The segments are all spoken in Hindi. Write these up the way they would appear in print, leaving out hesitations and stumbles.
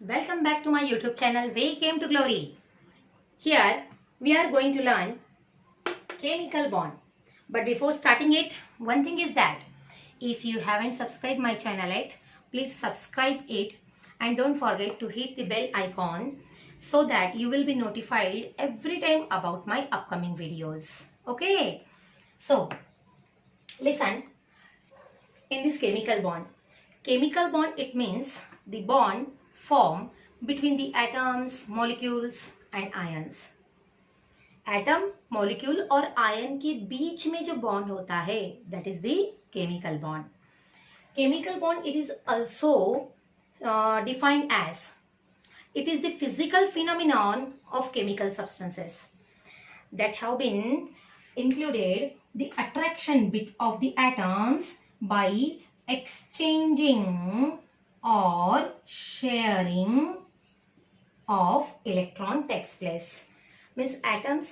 Welcome back to my YouTube channel We Came to Glory. Here we are going to learn chemical bond. But before starting it, one thing is that if you haven't subscribed my channel yet, please subscribe it and don't forget to hit the bell icon so that you will be notified every time about my upcoming videos. Okay? So, listen, in this chemical bond it means the bond formed between the atoms, molecules and ions. Atom, molecule और आयन के बीच में जो बॉन्ड होता है that is the chemical bond. Chemical bond it is also defined as it is the physical phenomenon of chemical substances that have been included the attraction bit of the atoms by exchanging or sharing of electron takes place. Means atoms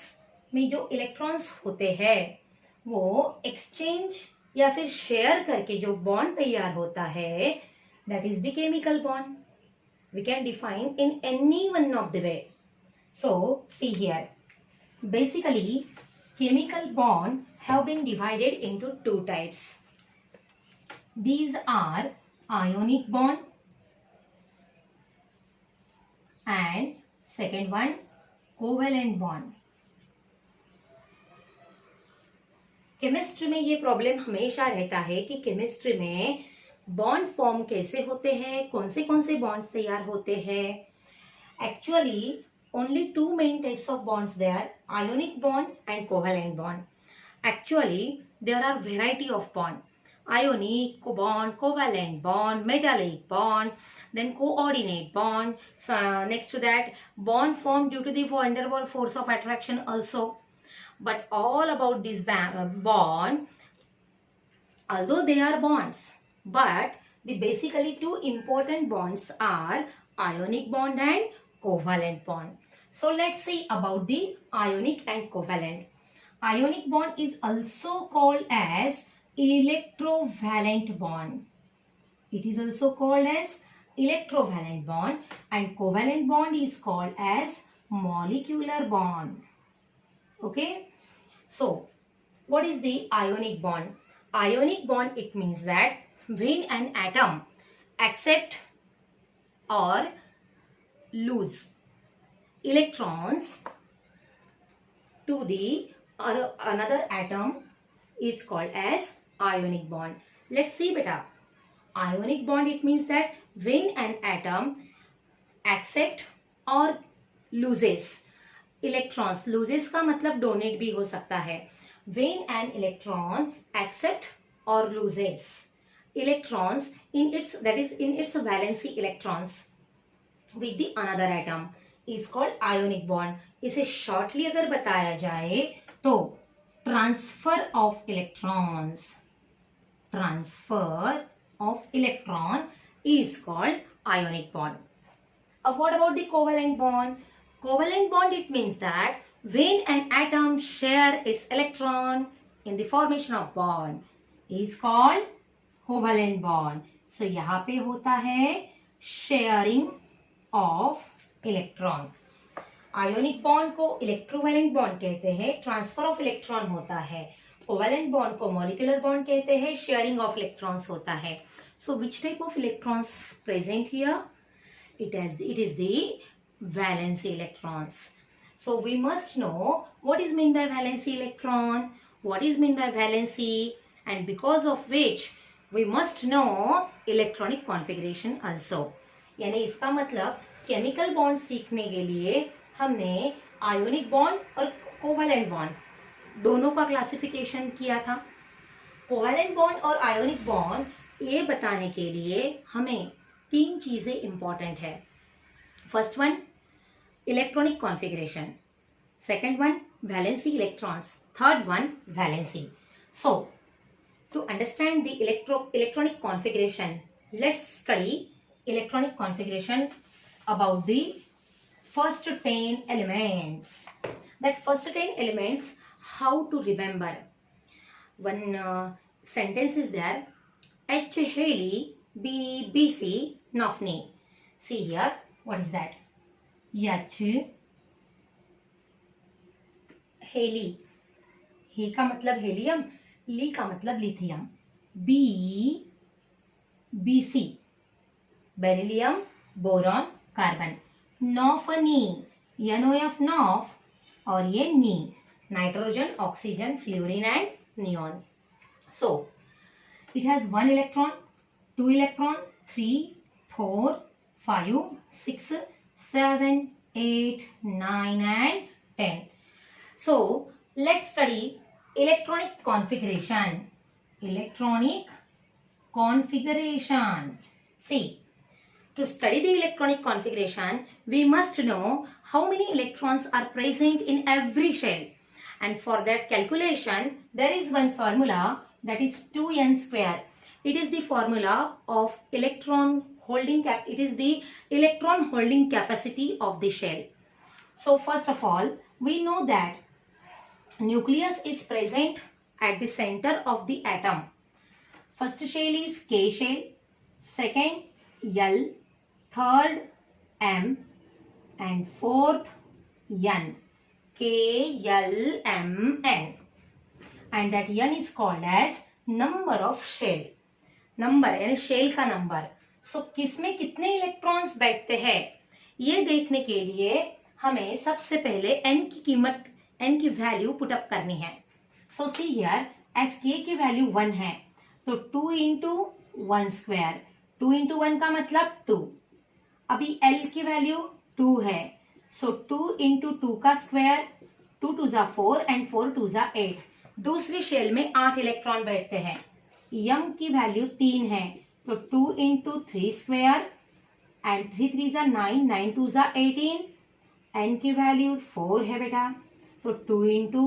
में जो इलेक्ट्रॉन्स होते हैं वो एक्सचेंज या फिर शेयर करके जो बॉन्ड तैयार होता है that is the chemical bond. We can define in any one of the way. So see here, basically chemical bond have been divided into two types. These are ionic bond and second one covalent bond. Chemistry में ये प्रॉब्लम हमेशा रहता है कि केमिस्ट्री में बॉन्ड फॉर्म कैसे होते हैं, कौन से बॉन्ड्स तैयार होते हैं. Actually only two main types of bonds there, ionic bond and covalent bond. Actually there are variety of bond, ionic bond, covalent bond, metallic bond, then coordinate bond. So, next to that, bond formed due to the van der Waals force of attraction also. But all about this bond, although they are bonds, but the basically two important bonds are ionic bond and covalent bond. So let's see about the ionic and covalent. Ionic bond is also called as electrovalent bond. It is also called as electrovalent bond, and covalent bond is called as molecular bond. Okay, so what is the ionic bond? Ionic bond, it means that when an atom accept or lose electrons to the another atom is called as ionic bond. Let's see beta. Ionic bond, it means that when an atom accept or loses electrons, loses का मतलब donate भी हो सकता है. When an electron accept or loses electrons in its, that is in its valency electrons with the another atom is called ionic bond. इसे shortly अगर बताया जाए तो transfer of electrons is called ionic bond. What about the covalent bond? Covalent bond, it means that when an atom share its electron in the formation of bond is called covalent bond. So यहाँ पे होता है sharing of electron. Ionic bond को इलेक्ट्रोवैलेंट बॉन्ड कहते हैं, ट्रांसफर ऑफ इलेक्ट्रॉन होता है. कोवैलेंट बॉन्ड को मॉलिक्यूलर बॉन्ड कहते हैं, शेयरिंग ऑफ इलेक्ट्रॉन्स होता है. So which type of electrons present here? It is the valency electrons. So we must know what is mean by valency electron, what is mean by valency, and because of which we must know electronic configuration also. यानी इसका मतलब केमिकल बॉन्ड सीखने के लिए हमने आयोनिक बॉन्ड और कोवैलेंट बॉन्ड दोनों का क्लासिफिकेशन किया था. कोवैलेंट बॉन्ड और आयोनिक बॉन्ड ये बताने के लिए हमें तीन चीजें इंपॉर्टेंट है. First one electronic configuration, second one valency electrons, third one valency. So to understand the electronic configuration, let's study electronic configuration about the first 10 elements. That first 10 elements, how to remember? One sentence is there. H. Haley, B. BC, Nofne. See here, what is that? H. Haley. He का मतलब हेलियम, ली का मतलब lithium, Be BC beryllium, boron, carbon, नॉफनी, NOF नॉफ, और ये नी nitrogen, oxygen, fluorine and neon. So it has 1 electron, 2 electron, 3, 4, 5, 6, 7, 8, 9 and 10. So let's study electronic configuration. Electronic configuration. See, to study the electronic configuration, we must know how many electrons are present in every shell. And for that calculation, there is one formula, that is 2n square. It is the formula of electron holding it is the electron holding capacity of the shell. So first of all, we know that nucleus is present at the center of the atom. First shell is K shell, second L, third M, and fourth N. K, L, M, N. And that N is called as number of shell. Number यानी शेल का नंबर. सो किसमें कितने इलेक्ट्रॉन्स बैठते हैं ये देखने के लिए हमें सबसे पहले n की कीमत, n की वैल्यू पुट अप करनी है. So see here, as k की वैल्यू 1 है तो 2 इंटू 1 स्क्वायर, 2 इंटू 1 का मतलब 2. अभी l की वैल्यू 2 है, सो 2 इंटू 2 का स्क्वायर, 2 2 जा 4 एंड 4 2 जा 8. दूसरी शेल में 8 इलेक्ट्रॉन बैठते हैं. m की वैल्यू 3 है तो 2 इंटू 3 स्क्वायर एंड 3 3 जा 9, 9 2 जा 18. n की वैल्यू 4 है बेटा तो 2 इंटू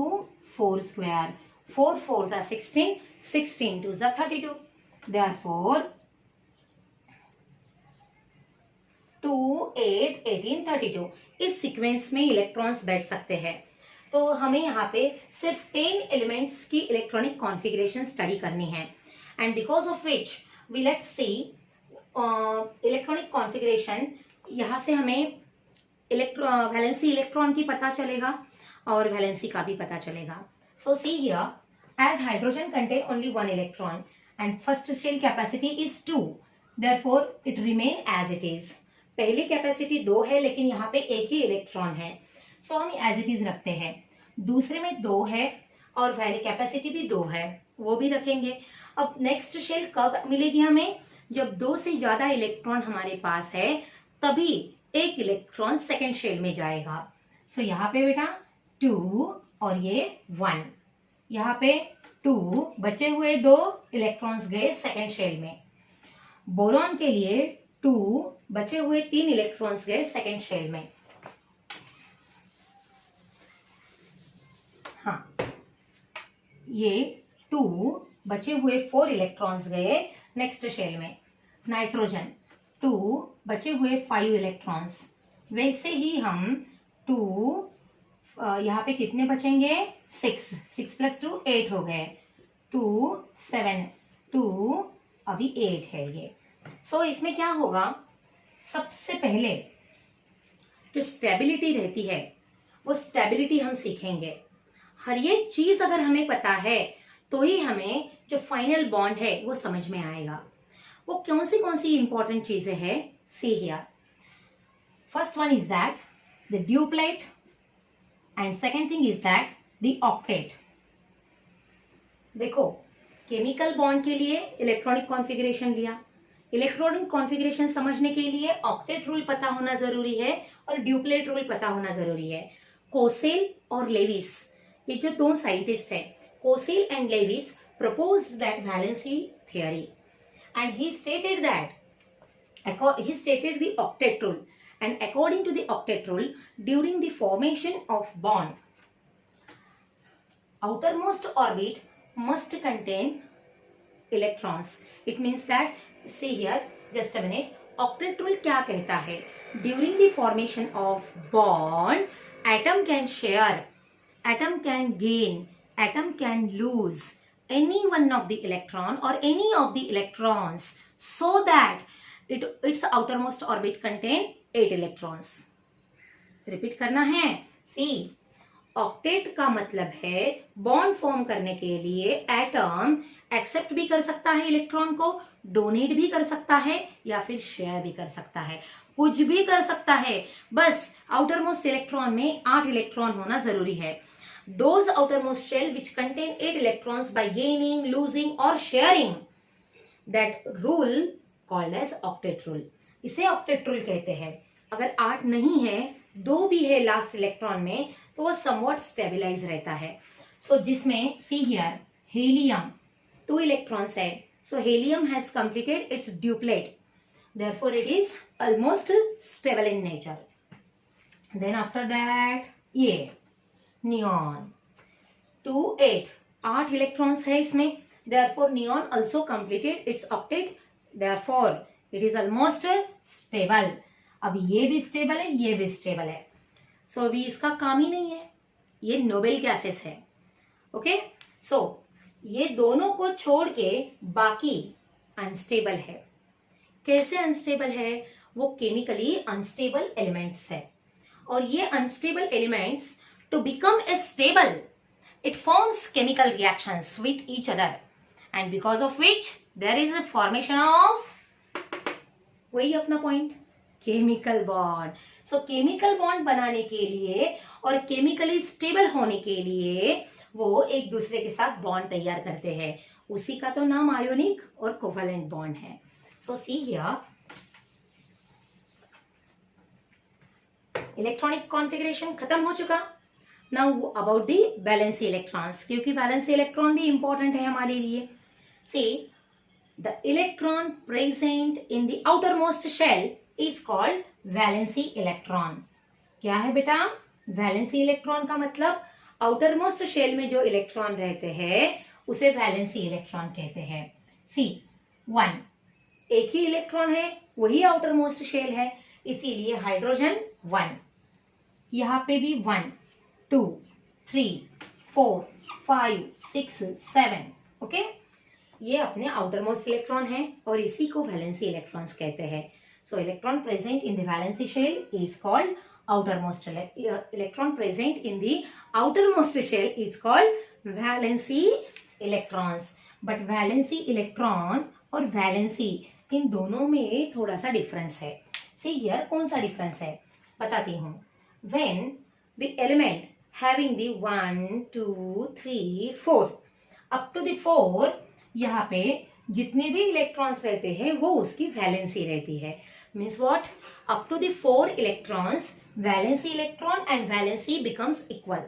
4 स्क्वायर, 4 4 जा 16, 16 2 जा 32. Therefore 2 8 18 32 इस सीक्वेंस में इलेक्ट्रॉन्स बैठ सकते हैं. तो हमें यहाँ पे सिर्फ 10 एलिमेंट्स की इलेक्ट्रॉनिक कॉन्फ़िगरेशन स्टडी करनी है. And because of which we let's see electronic configuration. यहाँ से हमें वैलेंसी इलेक्ट्रॉन की पता चलेगा और वैलेंसी का भी पता चलेगा. So see here, as hydrogen contain only 1 electron and first shell capacity is 2, therefore it remain as it is. पहली कैपेसिटी 2 है लेकिन यहाँ पे एक ही इलेक्ट्रॉन है, सो हम एज इट इज रखते हैं. दूसरे में 2 है और वैल्यू कैपेसिटी भी 2 है, वो भी रखेंगे. अब नेक्स्ट शेल कब मिलेगी हमें? जब 2 से ज्यादा इलेक्ट्रॉन हमारे पास है तभी एक इलेक्ट्रॉन सेकेंड शेल में जाएगा. सो यहाँ पे बेटा 2 और ये 1, यहाँ पे 2, बचे हुए 2 इलेक्ट्रॉन्स गए सेकेंड शेल में. बोरॉन के लिए 2, बचे हुए 3 इलेक्ट्रॉन्स गए सेकेंड शेल में. हाँ, ये 2, बचे हुए 4 इलेक्ट्रॉन्स गए नेक्स्ट शेल में. नाइट्रोजन 2, बचे हुए 5 इलेक्ट्रॉन्स. वैसे ही हम 2, यहाँ पे कितने बचेंगे? 6, 6 + 2 8 हो गए. 2 7, 2 अभी 8 है ये. सो इसमें क्या होगा, सबसे पहले जो स्टेबिलिटी रहती है वो स्टेबिलिटी हम सीखेंगे. हर एक चीज अगर हमें पता है तो ही हमें जो फाइनल बॉन्ड है वो समझ में आएगा. वो कौन सी इंपॉर्टेंट चीजें हैं? See here, first one is that the duplet and second thing is that the octet. देखो, केमिकल बॉन्ड के लिए इलेक्ट्रॉनिक कॉन्फ़िगरेशन लिया. इलेक्ट्रॉनिक कॉन्फ़िगरेशन समझने के लिए ऑक्टेट रूल पता होना जरूरी है और ड्यूप्लेट रूल पता होना जरूरी है. कोसेल और लेविस, ये जो 2 साइंटिस्ट हैं, Kossel and Lewis, proposed that valency theory, and he stated the octet rule, and according to the octet rule, during the formation of bond, outermost orbit must contain electrons. It means that, see here, just a minute, octet rule क्या कहता है? During the formation of bond, atom can share, atom can gain, atom can lose, any one of the electron or any of the electrons so that its outermost orbit contain 8 electrons. Repeat करना है. सी, ऑक्टेट का मतलब है बॉन्ड फॉर्म करने के लिए एटम एक्सेप्ट भी कर सकता है इलेक्ट्रॉन को, डोनेट भी कर सकता है या फिर शेयर भी कर सकता है, कुछ भी कर सकता है. बस आउटरमोस्ट इलेक्ट्रॉन में 8 इलेक्ट्रॉन होना जरूरी है. Those outermost shell which contain 8 electrons by gaining, losing or sharing, that rule called as octet rule. इसे octet rule कहते हैं. अगर 8 नहीं है, 2 भी है लास्ट इलेक्ट्रॉन में, तो वो somewhat stabilize रहता है. So जिसमें see here helium 2 electrons है, so helium has completed its duplet, therefore it is almost stable in nature. Then after that ये नियॉन 2 8 8 इलेक्ट्रॉन्स है इसमें, therefore neon also completed its octet, therefore it is almost stable. अब ये भी स्टेबल है, ये भी स्टेबल है, सो अभी इसका काम ही नहीं है, ये नोबेल गैसेस है. ओके, सो ये दोनों को छोड़ के बाकी अनस्टेबल है. कैसे अनस्टेबल है? वो केमिकली अनस्टेबल एलिमेंट्स है, और ये unstable elements to become a stable, it forms chemical reactions with each other, and because of which there is a formation of, वही अपना पॉइंट, केमिकल बॉन्ड. सो केमिकल बॉन्ड बनाने के लिए और केमिकली स्टेबल होने के लिए वो एक दूसरे के साथ बॉन्ड तैयार करते हैं. उसी का तो नाम आयोनिक और कोवेलेंट बॉन्ड है. So see here electronic configuration खत्म हो चुका. Now about the valency electrons, क्योंकि वैलेंसी इलेक्ट्रॉन भी इंपॉर्टेंट है हमारे लिए. See, the electron present in the outermost shell is called valency electron. क्या है बेटा? वैलेंसी इलेक्ट्रॉन का मतलब आउटरमोस्ट शेल में जो इलेक्ट्रॉन रहते हैं उसे वैलेंसी इलेक्ट्रॉन कहते हैं. सी, 1 एक ही इलेक्ट्रॉन है, वही आउटरमोस्ट शेल है, इसीलिए हाइड्रोजन 1. यहाँ पे भी 1 2 3 4 5 6 7. ओके, ये अपने आउटरमोस्ट इलेक्ट्रॉन है और इसी को वैलेंसी इलेक्ट्रॉन्स कहते हैं. So electron present in the valency shell is called outermost. Electron present in the outermost shell is called valency electrons. But valency electron और valency इन दोनों में थोड़ा सा डिफरेंस है. See here, कौन सा डिफरेंस है बताती हूँ. When the element having the 1 2 3 4 up to the 4, यहाँ पे जितने भी इलेक्ट्रॉन्स रहते हैं वो उसकी वैलेंसी रहती है. Means what? Up to the 4 electrons valency electron and valency becomes equal.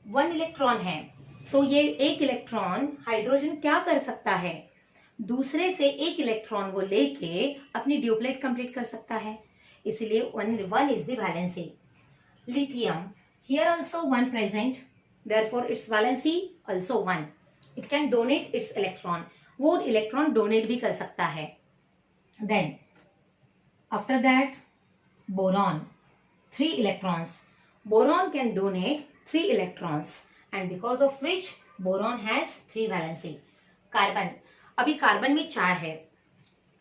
1 electron है, सो ये एक इलेक्ट्रॉन हाइड्रोजन क्या कर सकता है? दूसरे से एक इलेक्ट्रॉन वो लेके अपनी ड्यूप्लेट कंप्लीट कर सकता है, इसलिए 1 is the valency. Lithium, here also 1 present, therefore its valency also 1. It can donate its electron, वो इलेक्ट्रॉन डोनेट भी कर सकता है. Then after that boron, 3 electrons. Boron can donate 3 electrons, and because of which boron has 3 valency. Carbon, अभी कार्बन में 4 है.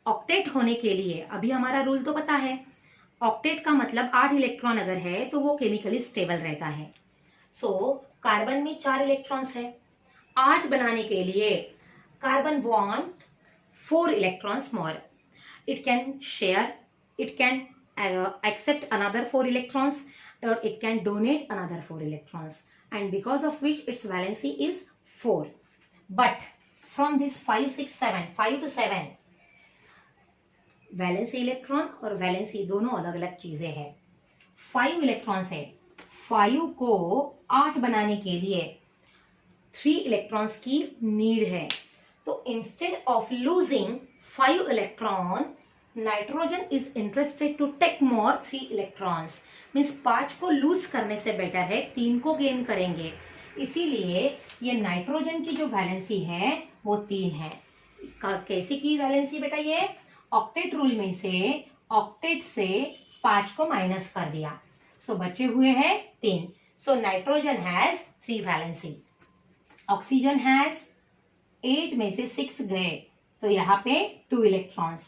ऑक्टेट होने के लिए अभी हमारा रूल तो पता है, ऑक्टेट का मतलब 8 इलेक्ट्रॉन अगर है तो वो केमिकली स्टेबल रहता है. सो कार्बन में 4 इलेक्ट्रॉन्स है. 8 बनाने के लिए carbon want 4 electrons more. It can share, it can accept another 4 electrons, or it can donate another 4 electrons, and because of which its valency is 4. But from this 5 6 7 5 to 7, valency electron और वैलेंसी दोनों अलग अलग चीजें हैं. 5 इलेक्ट्रॉन्स है, 5 को 8 बनाने के लिए 3 इलेक्ट्रॉन्स की नीड है. तो instead of losing 5 electron, nitrogen is interested to take more 3 electrons. Means 5 को लूज करने से बेटर है 3 को गेन करेंगे, इसीलिए ये नाइट्रोजन की जो वैलेंसी है वो 3 है. कैसे की वैलेंसी बेटा? ये ऑक्टेट रूल में से ऑक्टेट से 5 को माइनस कर दिया, सो बचे हुए हैं 3. So nitrogen has 3 valency, oxygen has 8 में से 6 गए तो यहाँ पे 2 इलेक्ट्रॉन्स,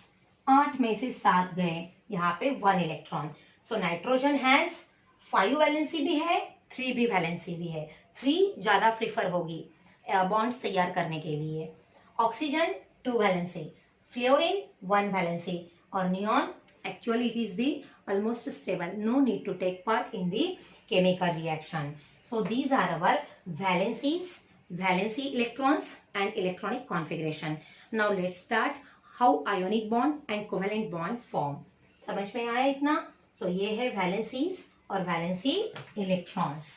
8 में से 7 गए यहाँ पे 1 electron. So nitrogen has 5 valency भी है, 3 भी वैलेंसी भी है। 3 ज्यादा प्रिफर होगी बॉन्ड्स तैयार करने के लिए। ऑक्सीजन 2 वैलेंसी, फ्लोरीन 1 वैलेंसी और neon actually it is the almost stable, no need to take part in the chemical reaction. So these are our valencies, valency electrons and electronic configuration. Now let's start how ionic bond and covalent bond form. समझ में आया इतना? So ये है valencies और valency electrons.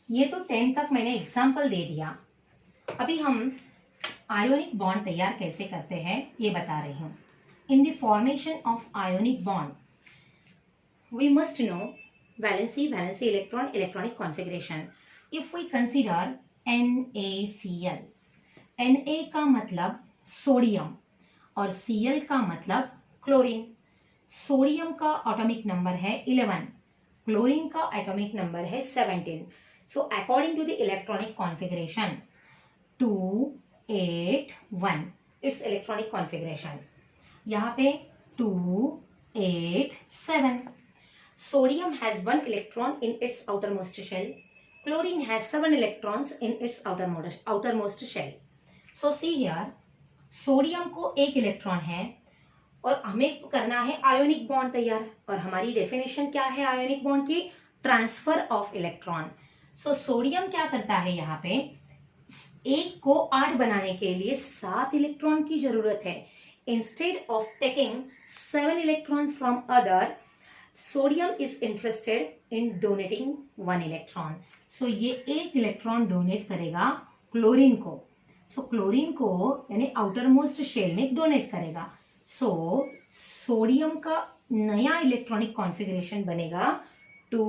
ये तो 10 तक मैंने एग्जाम्पल दे दिया। अभी हम आयोनिक बॉन्ड तैयार कैसे करते हैं ये बता रही हूं। In the formation of ionic bond we must know valency, valency electron, electronic configuration. If we consider NaCl, Na का मतलब सोडियम और Cl का मतलब क्लोरीन। सोडियम का एटॉमिक नंबर है 11, क्लोरीन का एटॉमिक नंबर है 17। So according to the electronic configuration 2, 8, 1 its electronic configuration. यहाँ पे 2, 8, 7। Sodium has 1 electron in its outermost shell, chlorine has 7 electrons in its outermost shell. So see here, sodium को 1 इलेक्ट्रॉन है और हमें करना है आयोनिक बॉन्ड तैयार। और हमारी डेफिनेशन क्या है आयोनिक बॉन्ड की? Transfer of electron. So sodium क्या करता है, यहाँ पे 1 को 8 बनाने के लिए 7 इलेक्ट्रॉन की जरूरत है। Instead of taking 7 electron from other, sodium is interested in donating 1 electron. So ये 1 इलेक्ट्रॉन डोनेट करेगा क्लोरीन को। सो क्लोरीन को यानी आउटर मोस्ट शेल में डोनेट करेगा। सो सोडियम का नया इलेक्ट्रॉनिक कॉन्फ़िगरेशन बनेगा 2,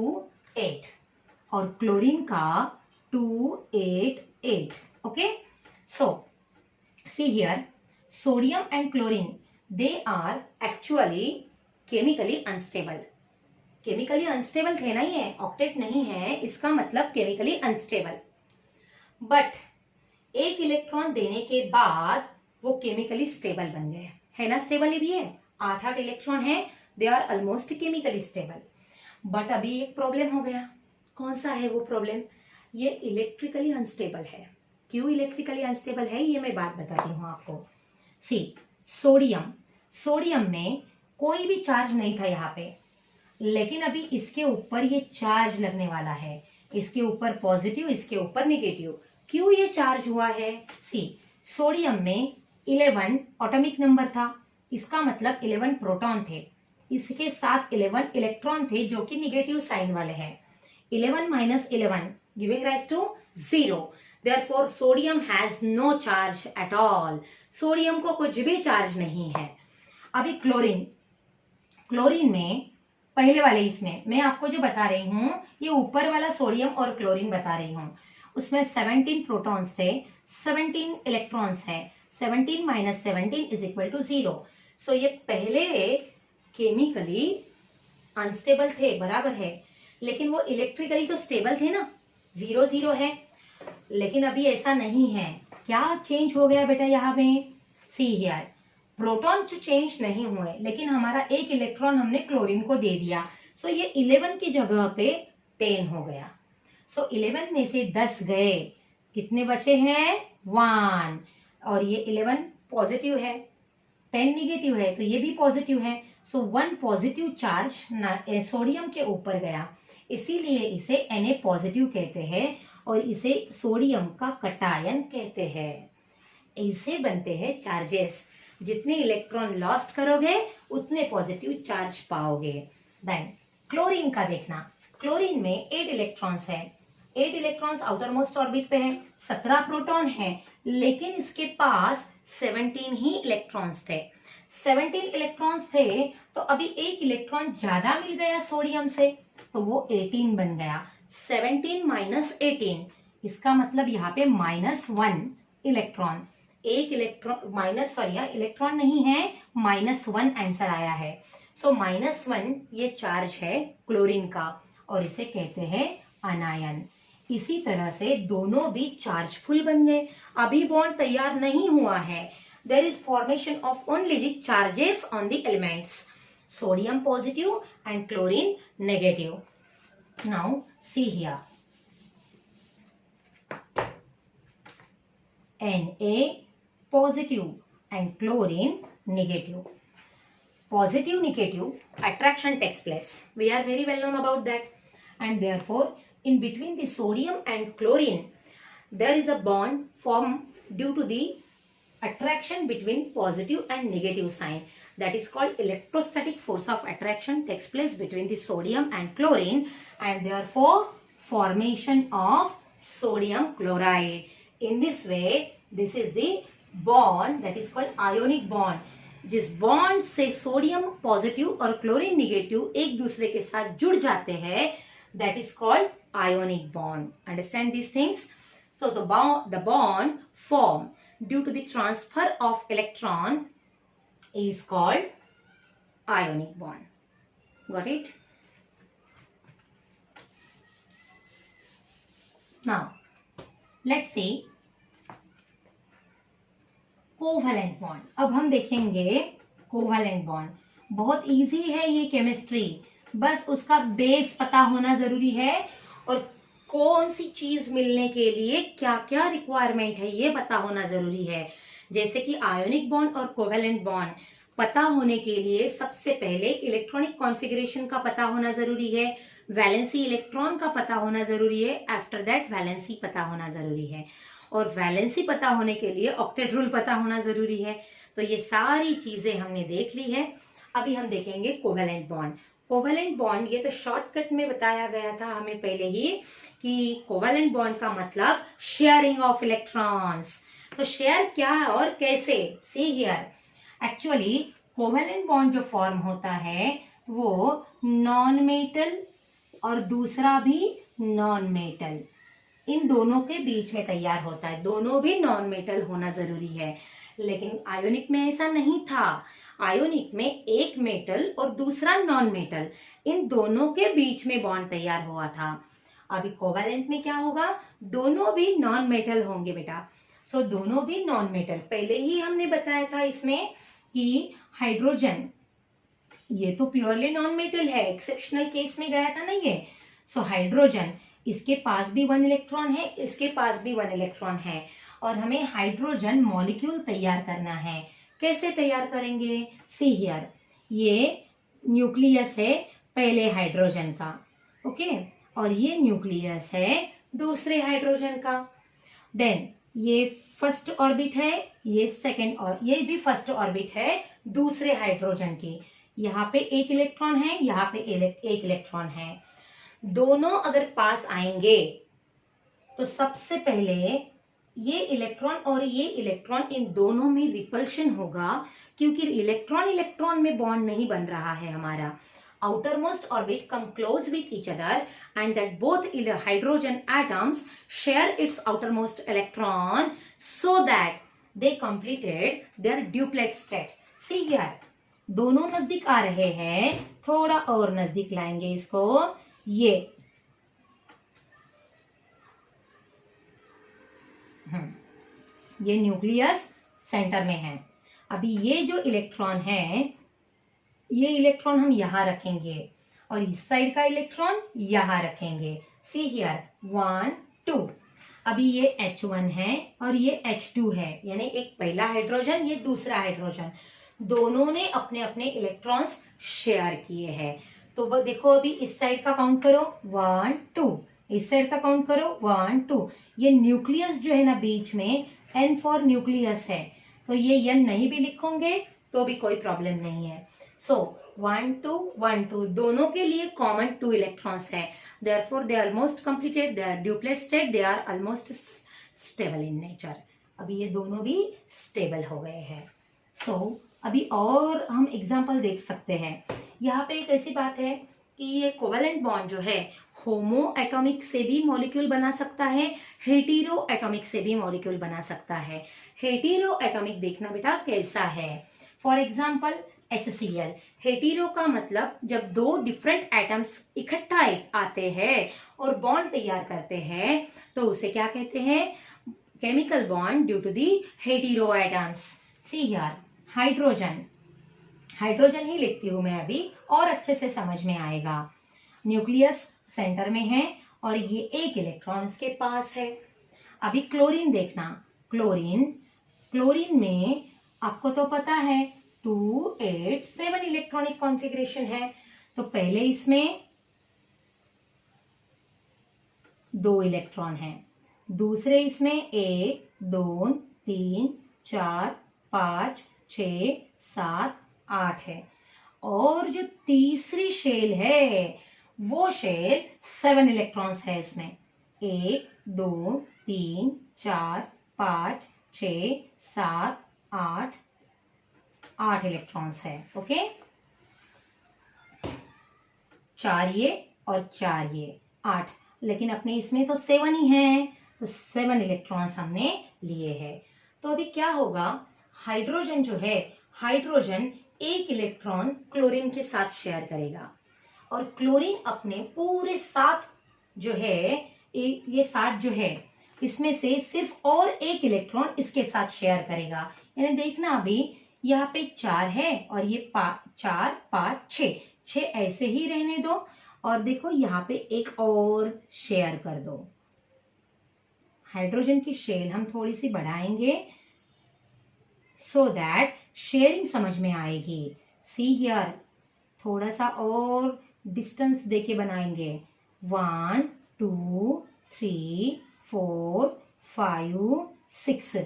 8 और क्लोरीन का 2, 8, 8. Okay, so see here, sodium and chlorine, they are actually chemically unstable. chemically unstable थे नहीं है, ऑक्टेट नहीं है, इसका मतलब chemically unstable. बट 1 इलेक्ट्रॉन देने के बाद वो केमिकली स्टेबल बन गए, है ना? स्टेबल भी है, 8 इलेक्ट्रॉन है, they are almost chemically stable. But अभी एक प्रॉब्लम हो गया। कौन सा है वो प्रॉब्लम? ये इलेक्ट्रिकली अनस्टेबल है। क्यों इलेक्ट्रिकली अनस्टेबल है ये मैं बात बताती हूँ आपको। सी, सोडियम में कोई भी चार्ज नहीं था यहाँ पे, लेकिन अभी इसके ऊपर ये चार्ज लगने वाला है, इसके ऊपर पॉजिटिव, इसके ऊपर नेगेटिव। क्यों ये चार्ज हुआ है? सी, सोडियम में 11 एटॉमिक नंबर था, इसका मतलब 11 प्रोटॉन थे, इसके साथ 11 इलेक्ट्रॉन थे जो कि निगेटिव साइन वाले हैं। 11 minus 11 giving rise to 0. Therefore, sodium has no charge at all. Sodium को कुछ भी चार्ज नहीं है। अभी क्लोरीन में पहले वाले इसमें मैं आपको जो बता रही हूँ, ये ऊपर वाला सोडियम और क्लोरीन बता रही हूँ, उसमें 17 प्रोटॉन्स थे, 17 इलेक्ट्रॉन्स है। 17 minus 17 is equal to 0. सो ये पहले केमिकली अनस्टेबल थे, बराबर है, लेकिन वो इलेक्ट्रिकली तो स्टेबल थे ना, 0, 0 है। लेकिन अभी ऐसा नहीं है। क्या चेंज हो गया बेटा यहाँ पे? सी हियर, प्रोटॉन जो चेंज नहीं हुए, लेकिन हमारा 1 इलेक्ट्रॉन हमने क्लोरीन को दे दिया। सो ये 11 की जगह पे 10 हो गया। सो 11 में से 10 गए, कितने बचे हैं? 1। और ये 11 पॉजिटिव है, 10 निगेटिव है, तो ये भी पॉजिटिव है। सो 1 पॉजिटिव चार्ज सोडियम के ऊपर गया, इसीलिए इसे Na पॉजिटिव कहते हैं और इसे सोडियम का कटायन कहते हैं। ऐसे बनते हैं चार्जेस। जितने इलेक्ट्रॉन लॉस्ट करोगे उतने पॉजिटिव चार्ज पाओगे। देन क्लोरीन का देखना, क्लोरीन में 8 इलेक्ट्रॉन्स है, 8 इलेक्ट्रॉन्स आउटर मोस्ट ऑर्बिट पे है, 17 प्रोटॉन है, लेकिन इसके पास 17 ही इलेक्ट्रॉन्स थे। 17 इलेक्ट्रॉन्स थे तो अभी 1 इलेक्ट्रॉन ज्यादा मिल गया सोडियम से, तो वो 18 बन गया। 17 माइनस 18, इसका मतलब यहाँ पे -1 इलेक्ट्रॉन। एक इलेक्ट्रॉन माइनस, सॉरी यहाँ इलेक्ट्रॉन नहीं है, -1 आंसर आया है। सो -1 ये चार्ज है क्लोरीन का और इसे कहते हैं अनायन। इसी तरह से दोनों भी चार्जफुल बन गए। अभी बॉन्ड तैयार नहीं हुआ है। There is formation of only the charges on the elements, sodium positive and chlorine negative. Now see here, Na positive and chlorine negative. Positive negative attraction takes place. We are very well known about that. And therefore, in between the sodium and chlorine, there is a bond formed due to the attraction between positive and negative sign. That is called electrostatic force of attraction takes place between the sodium and chlorine, and therefore formation of sodium chloride. In this way, this is the bond that is called ionic bond. जिस बॉन्ड से सोडियम पॉजिटिव और क्लोरीन निगेटिव एक दूसरे के साथ जुड़ जाते हैं, that is called ionic bond. Understand these things? So the bond formed due to the transfer of electron is called ionic bond. Got it? Now let's see covalent bond. अब हम देखेंगे कोवैलेंट बॉन्ड। बहुत इजी है ये केमिस्ट्री, बस उसका बेस पता होना जरूरी है और कौन सी चीज मिलने के लिए क्या क्या रिक्वायरमेंट है ये पता होना जरूरी है। जैसे कि आयोनिक बॉन्ड और कोवैलेंट बॉन्ड पता होने के लिए सबसे पहले इलेक्ट्रॉनिक कॉन्फ़िगरेशन का पता होना जरूरी है, वैलेंसी इलेक्ट्रॉन का पता होना जरूरी है, आफ्टर दैट वैलेंसी पता होना जरूरी है, और वैलेंसी पता होने के लिए ऑक्टेट रूल पता होना जरूरी है। तो ये सारी चीजें हमने देख ली है। अभी हम देखेंगे कोवैलेंट बॉन्ड। कोवैलेंट बॉन्ड ये तो शॉर्टकट में बताया गया था हमें पहले ही कि कोवैलेंट बॉन्ड का मतलब शेयरिंग ऑफ इलेक्ट्रॉन्स। तो शेयर क्या है और कैसे, see here. Actually covalent bond जो फॉर्म होता है वो नॉन मेटल और दूसरा भी नॉन मेटल, इन दोनों के बीच में तैयार होता है। दोनों भी नॉन मेटल होना जरूरी है, लेकिन आयोनिक में ऐसा नहीं था। आयोनिक में एक मेटल और दूसरा नॉन मेटल, इन दोनों के बीच में बॉन्ड तैयार हुआ था। अभी कोवैलेंट में क्या होगा, दोनों भी नॉन मेटल होंगे बेटा। सो दोनों भी नॉन मेटल। पहले ही हमने बताया था इसमें कि हाइड्रोजन ये तो प्योरली नॉन मेटल है, एक्सेप्शनल केस में गया था ना ये। सो हाइड्रोजन, इसके पास भी 1 इलेक्ट्रॉन है, इसके पास भी 1 इलेक्ट्रॉन है, और हमें हाइड्रोजन मॉलिक्यूल तैयार करना है। कैसे तैयार करेंगे, सी हियर। ये न्यूक्लियस है पहले हाइड्रोजन का, ओके, और ये न्यूक्लियस है दूसरे हाइड्रोजन का। देन ये फर्स्ट ऑर्बिट है, ये सेकेंड, और ये भी फर्स्ट ऑर्बिट है दूसरे हाइड्रोजन की। यहाँ पे 1 इलेक्ट्रॉन है, यहाँ पे 1 इलेक्ट्रॉन है। दोनों अगर पास आएंगे तो सबसे पहले ये इलेक्ट्रॉन और ये इलेक्ट्रॉन, इन दोनों में रिपल्शन होगा, क्योंकि इलेक्ट्रॉन इलेक्ट्रॉन में बॉन्ड नहीं बन रहा है हमारा। outermost orbit come close with each other and that both hydrogen atoms share its outermost electron so that they completed their duplet state. See here, दोनों नजदीक आ रहे हैं, थोड़ा और नजदीक लाएंगे इसको। ये न्यूक्लियस सेंटर में है। अभी ये जो इलेक्ट्रॉन है, ये इलेक्ट्रॉन हम यहां रखेंगे और इस साइड का इलेक्ट्रॉन यहां रखेंगे। See here 1 2। अभी ये H1 है और ये H2 है, यानी एक पहला हाइड्रोजन, ये दूसरा हाइड्रोजन, दोनों ने अपने अपने इलेक्ट्रॉन्स शेयर किए हैं। तो वो देखो, अभी इस साइड का काउंट करो 1 2, इस साइड का काउंट करो 1 2। ये न्यूक्लियस जो है ना बीच में, N फॉर न्यूक्लियस है, तो ये N नहीं भी लिखोगे तो भी कोई प्रॉब्लम नहीं है। सो 1 2 1 2, दोनों के लिए कॉमन 2 इलेक्ट्रॉन्स है। Therefore they almost completed their duplet state, they are almost stable in nature. अभी ये दोनों भी स्टेबल हो गए हैं। सो अभी और हम एग्जाम्पल देख सकते हैं। यहाँ पे एक ऐसी बात है कि ये कोवैलेंट बॉन्ड जो है होमो एटॉमिक से भी मॉलिक्यूल बना सकता है, हेटेरो एटॉमिक से भी मॉलिक्यूल बना सकता है। हेटेरो एटॉमिक देखना बेटा कैसा है। For example HCl। हेटेरो का मतलब जब दो डिफरेंट एटम्स इकट्ठा आते हैं और बॉन्ड तैयार करते हैं तो उसे क्या कहते हैं? Chemical bond due to the hetero atoms. See here, hydrogen, hydrogen ही लिखती हूं मैं अभी और अच्छे से समझ में आएगा। न्यूक्लियस सेंटर में है और ये एक इलेक्ट्रॉन इसके पास है। अभी क्लोरीन देखना, क्लोरीन, क्लोरीन में आपको तो पता है 2 8 7 इलेक्ट्रॉनिक कॉन्फ़िगरेशन है। तो पहले इसमें 2 इलेक्ट्रॉन है, दूसरे इसमें 1 2 3 4 5 6 7 8 है और जो तीसरी शेल है वो शेल 7 इलेक्ट्रॉन्स है इसमें। 1 2 3 4 5 6 7 8 8 इलेक्ट्रॉन्स है। ओके, 4 ये और 4 ये 8, लेकिन अपने इसमें तो 7 ही है तो 7 इलेक्ट्रॉन्स हमने लिए हैं। तो अभी क्या होगा, हाइड्रोजन जो है, हाइड्रोजन एक इलेक्ट्रॉन क्लोरीन के साथ शेयर करेगा और क्लोरीन अपने पूरे 7 जो है, ये 7 जो है इसमें से सिर्फ और एक इलेक्ट्रॉन इसके साथ शेयर करेगा। यानी देखना अभी यहाँ पे 4 है और ये 4 5 6 ऐसे ही रहने दो और देखो यहाँ पे एक और शेयर कर दो। हाइड्रोजन की शेल हम थोड़ी सी बढ़ाएंगे सो दैट शेयरिंग समझ में आएगी। सी हियर, थोड़ा सा और डिस्टेंस देके बनाएंगे। 1 2 3 4 5 6।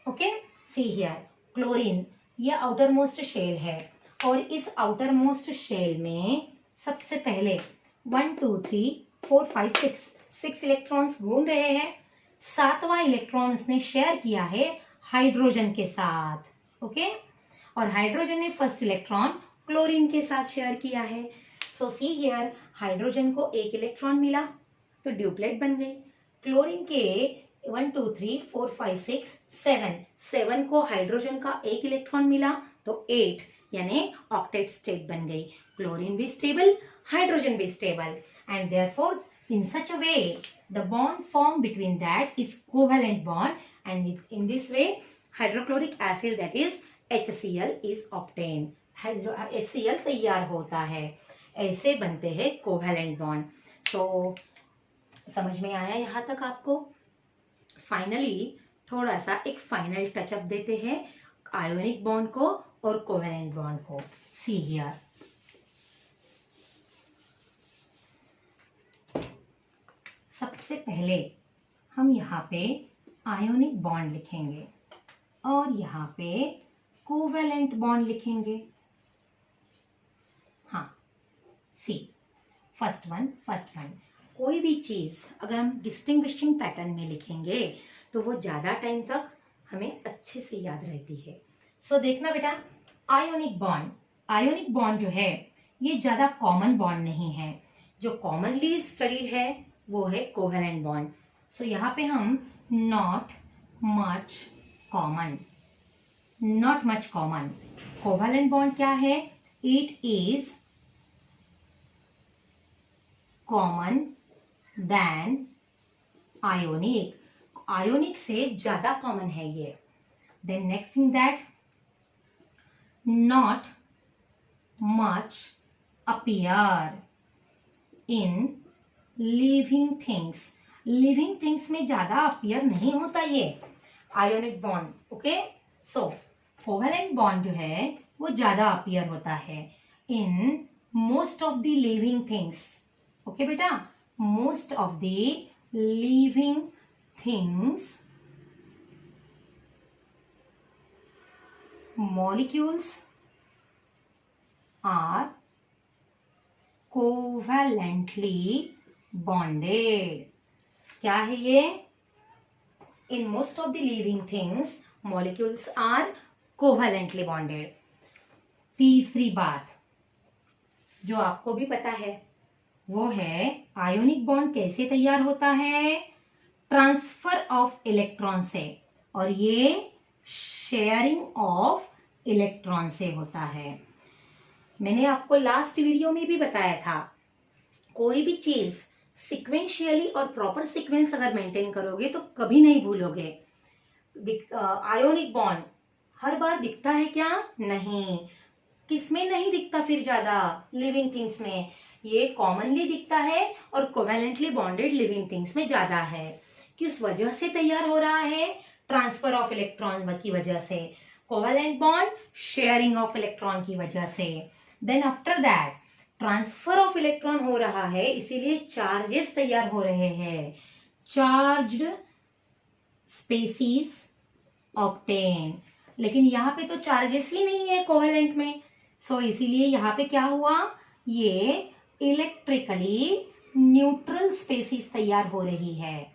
ओके, सी हियर, क्लोरीन ये आउटर मोस्ट शेल है और इस आउटर मोस्ट शेल में सबसे पहले 1 2 3 4 5 6 इलेक्ट्रॉन्स घूम रहे हैं। 7वां इलेक्ट्रॉन उसने शेयर किया है हाइड्रोजन के साथ। ओके, और हाइड्रोजन ने फर्स्ट इलेक्ट्रॉन क्लोरीन के साथ शेयर किया है। सो सी हियर, हाइड्रोजन को एक इलेक्ट्रॉन मिला तो ड्यूप्लेट बन गई। क्लोरीन के 1 2 3 4 5 6 7 को हाइड्रोजन का एक इलेक्ट्रॉन मिला तो 8, यानी ऑक्टेट स्टेट बन गई। क्लोरीन भी स्टेबल, हाइड्रोजन भी stable, and therefore in such a way the bond formed between that is covalent bond, and in this way hydrochloric acid that is HCl is obtained। HCl तैयार होता है, ऐसे बनते हैं कोवेलेंट बॉन्ड। तो समझ में आया यहाँ तक आपको? फाइनली थोड़ा सा एक फाइनल टचअप देते हैं आयोनिक बॉन्ड को और कोवेलेंट बॉन्ड को। सी हियर, सबसे पहले हम यहाँ पे आयोनिक बॉन्ड लिखेंगे और यहाँ पे कोवेलेंट बॉन्ड लिखेंगे। हाँ, सी, फर्स्ट वन। कोई भी चीज अगर हम डिस्टिंग्विशिंग पैटर्न में लिखेंगे तो वो ज्यादा टाइम तक हमें अच्छे से याद रहती है। सो देखना बेटा, आयोनिक बॉन्ड जो है ये ज्यादा कॉमन बॉन्ड नहीं है। जो कॉमनली स्टडीड है वो है कोवेलेंट बॉन्ड। सो यहाँ पे हम not much common. Covalent bond क्या है? It is common than ionic से ज्यादा कॉमन है ये। Then next thing that not much appear in living things में ज्यादा अपीयर नहीं होता ये ionic bond. Okay, so covalent bond जो है वो ज्यादा अपीयर होता है in most of the living things. Okay बेटा, most of the living things molecules are covalently bonded। क्या है ये? In most of the living things molecules are covalently bonded। तीसरी बात जो आपको भी पता है वो है आयोनिक बॉन्ड कैसे तैयार होता है? ट्रांसफर ऑफ इलेक्ट्रॉन से, और ये शेयरिंग ऑफ इलेक्ट्रॉन से होता है। मैंने आपको लास्ट वीडियो में भी बताया था, कोई भी चीज सिक्वेंशियली और प्रॉपर सीक्वेंस अगर मेंटेन करोगे तो कभी नहीं भूलोगे। आयोनिक बॉन्ड हर बार दिखता है क्या? नहीं। किसमें नहीं दिखता फिर ज्यादा? लिविंग थिंग्स में। ये कॉमनली दिखता है और कोवेलेंटली बॉन्डेड लिविंग थिंग्स में ज्यादा है। किस वजह से तैयार हो रहा है? ट्रांसफर ऑफ इलेक्ट्रॉन की वजह से। Covalent bond sharing of electron की वजह से। Then after that transfer of electron हो रहा है, इसीलिए चार्जेस तैयार हो रहे हैं। Charged species obtain. लेकिन यहाँ पे तो चार्जेस ही नहीं है कोवेलेंट में, सो इसीलिए यहाँ पे क्या हुआ? ये इलेक्ट्रिकली न्यूट्रल स्पेसीज तैयार हो रही है।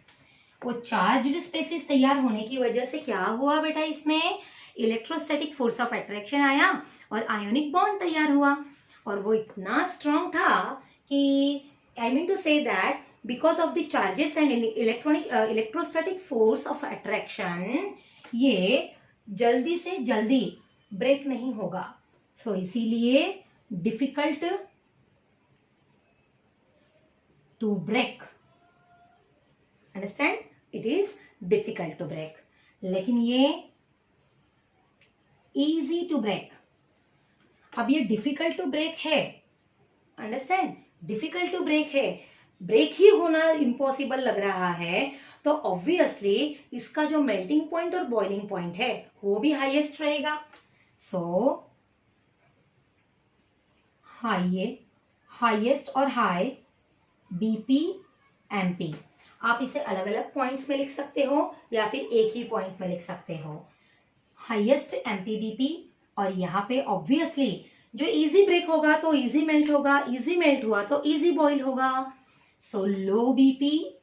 वो चार्ज्ड स्पेसीज तैयार होने की वजह से क्या हुआ बेटा? इसमें इलेक्ट्रोस्टैटिक फोर्स ऑफ अट्रैक्शन आया और आयोनिक बॉन्ड तैयार हुआ। और वो इतना स्ट्रांग था कि I mean to say that because of the charges and electrostatic force of attraction ये जल्दी से जल्दी ब्रेक नहीं होगा। सो इसीलिए difficult to break. Understand? It is difficult to break, लेकिन ये इजी टू ब्रेक। अब ये डिफिकल्ट टू ब्रेक है, अंडरस्टैंड? डिफिकल्ट टू ब्रेक है, ब्रेक ही होना इम्पॉसिबल लग रहा है, तो ऑब्वियसली इसका जो मेल्टिंग पॉइंट और बॉइलिंग पॉइंट है वो भी हाईएस्ट रहेगा। सो हाईएस्ट और हाई बीपी एमपी, आप इसे अलग अलग पॉइंट्स में लिख सकते हो या फिर एक ही पॉइंट में लिख सकते हो। हाईएस्ट एमपीबीपी, और यहाँ पे ऑब्वियसली जो इजी ब्रेक होगा तो इजी मेल्ट होगा, इजी मेल्ट हुआ तो इजी बॉईल होगा। सो लो बीपी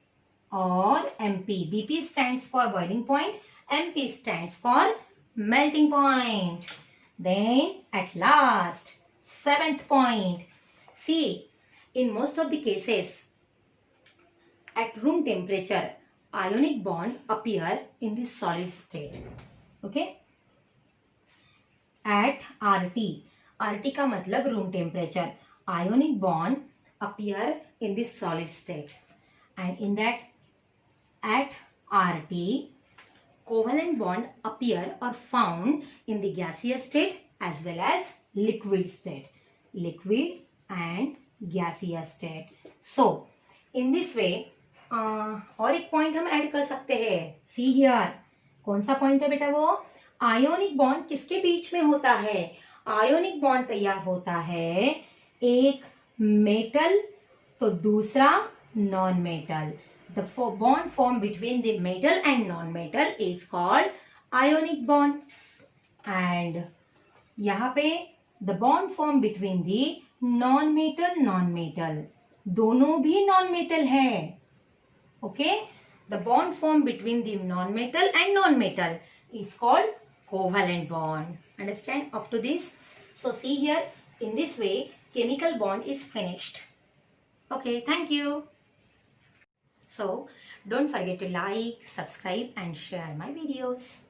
और MP. BP stands for boiling point, MP stands for melting point. Then at last, 7th point. See, in most of the cases, at room temperature, ionic bond appear in the solid state. Okay? At RT. RT का मतलब room temperature. Ionic bond appear in the solid state. And in that, at RT, covalent bond appear or found in the gaseous state as well as liquid state. Liquid and gaseous state. So, in this way, और एक पॉइंट हम ऐड कर सकते हैं। See here, कौन सा पॉइंट है बेटा? वो आयोनिक बॉन्ड किसके बीच में होता है? आयोनिक बॉन्ड तैयार होता है एक मेटल तो दूसरा non metal. The bond formed between the metal and non-metal is called ionic bond. And यहाँ पे the bond formed between the non-metal, दोनों भी non-metal है। Okay? The bond formed between the non-metal and non-metal is called covalent bond. Understand up to this? So see here, in this way, chemical bond is finished. Okay, thank you. So, don't forget to like, subscribe and share my videos.